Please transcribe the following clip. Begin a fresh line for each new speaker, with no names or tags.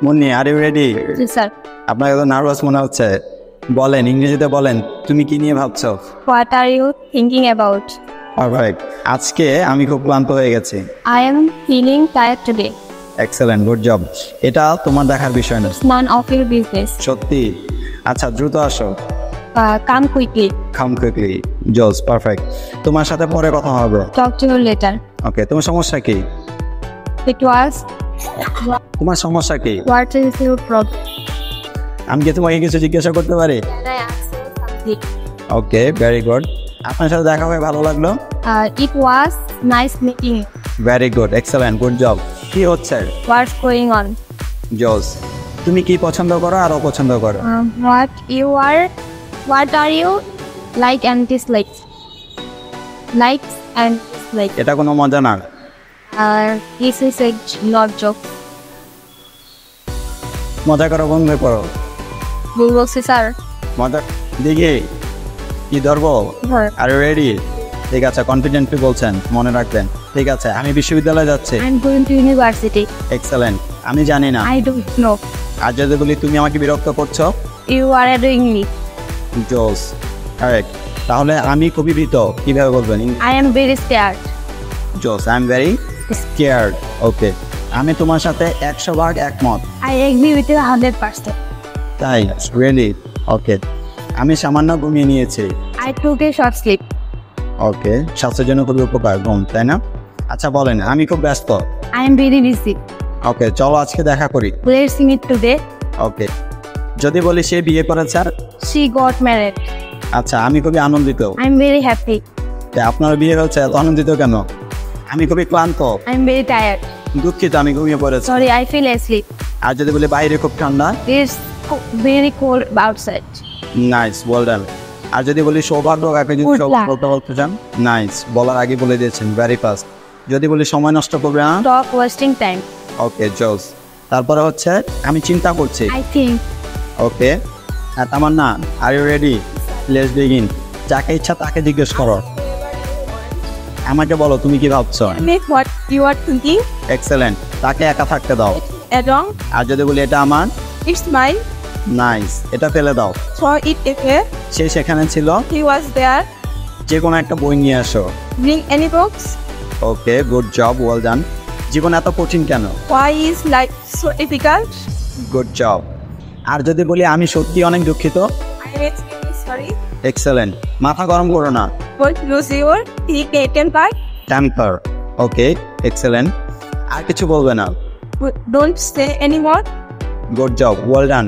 Munni, are you ready?
জি sir.
আপনাকে তো নার্ভাস মনে হচ্ছে, বলেন, ইংরেজিতে বলেন, তুমি কি নিয়ে ভাবছো?
What are you thinking about?
Alright, আজকে আমি খুব ক্লান্ত হয়ে গেছি।
I am feeling tired today.
Excellent, good job. এটা তোমার দেখার বিষয় না।
None of your business.
সত্যি? আচ্ছা, দ্রুত আসো।
Come quickly.
Come quickly. জোস, পারফেক্ট। তোমার সাথে পরে কথা হবে।
Talk to you later.
Okay, তোমার সমস্যা কি?
ইট ওয়াজ
তোমার সমস্যা কি?
What is your problem?
আমি কি তোমাকে কিছু জিজ্ঞাসা করতে পারি?
Can I ask you something?
Okay, very good. আপনার সাথে দেখা হয়ে ভালো লাগলো।
It was nice meeting you.
Very good, excellent, good job. কি হচ্ছে?
What's going on?
জোস। তুমি কি পছন্দ করো আর অপছন্দ করো?
What are you like and dislike? Likes and dislike.
এটা কোনো মজা না।
This is a not joke.
মজা করো, বন্ধ করো।
ভুল বলছি স্যার।
মজা দিকে কি ধরবো?
হ্যাঁ।
আর রেডি? ঠিক আছে, কনফিডেন্টলি বলছেন, মনে রাখবেন। ঠিক আছে, আমি বিশ্ববিদ্যালয়ে যাচ্ছি।
I am going to university.
Excellent. আমি জানি না।
I don't know.
আর যদি বলি তুমি আমাকে বিরক্ত করছো?
You are doing me.
জোস, কারেক্ট। তাহলে আমি খুবই ভীত, কিভাবে বলবেন?
I am very scared.
জোস, I am very scared. Okay, আমি তোমার সাথে 100% একমত।
I agree with you 100%।
তাই? রিয়েলি? ওকে, আমি সামান্য ঘুমিয়ে নিয়েছি।
I took a short sleep.
Okay, স্বাস্থ্যের জন্য খুবই উপকার ঘুম, তাই না? আচ্ছা বলেন, আমি খুব ব্যস্ত।
I am very busy.
Okay, চলো আজকে দেখা করি।
Let's meet today.
ওকে, যদি বলি সে বিয়ে করেছে আর?
She got married.
আচ্ছা, আমি খুবই আনন্দিত।
I am very happy.
আপনার বিয়ে হচ্ছে, এত আনন্দিত কেন? আমি খুবই ক্লান্ত।
I am very tired.
দুঃখিত, আমি ঘুমিয়ে পড়েছি।
Sorry, I fell asleep.
আর যদি বলি বাইরে খুব ঠান্ডা?
It's very cold outside.
Nice, well done. আর যদি বলি সৌভাগ্য কাকে যদি বলতে চান? নাইস, বলার আগে বলে দিয়েছেন, ভেরি ফাস্ট। যদি বলি সময় নষ্ট করবে না?
Stop wasting time.
ওকে, জোস। তারপরে হচ্ছে আমি চিন্তা করছি।
I think.
ওকে, আর Tamanna, are you ready? Let's begin. যাকে ইচ্ছা তাকে জিজ্ঞেস করো। আমাকে বলো তুমি কি ভাবছো?
Make what you are thinking.
Excellent, তাকে একা থাকতে দাও।
Along.
আর যদি বলি এটা আমার?
It's mine.
নাইস, এটা ফেলে দাও।
Throw it away.
সে সেখানে ছিল।
He was there.
যে কোনো একটা বই নিয়ে আসো।
Bring any books.
Okay, good job, well done. জীবন এত কঠিন কেন?
Why is life so difficult?
Good job. আর যদি বলি আমি সত্যি অনেক দুঃখিত?
I am extremely sorry.
Excellent, মাথা গরম করো না।
Don't lose your temper.
Temper. Okay, excellent. আর কিছু বলবে না?
Don't say anymore.
Good job, well done.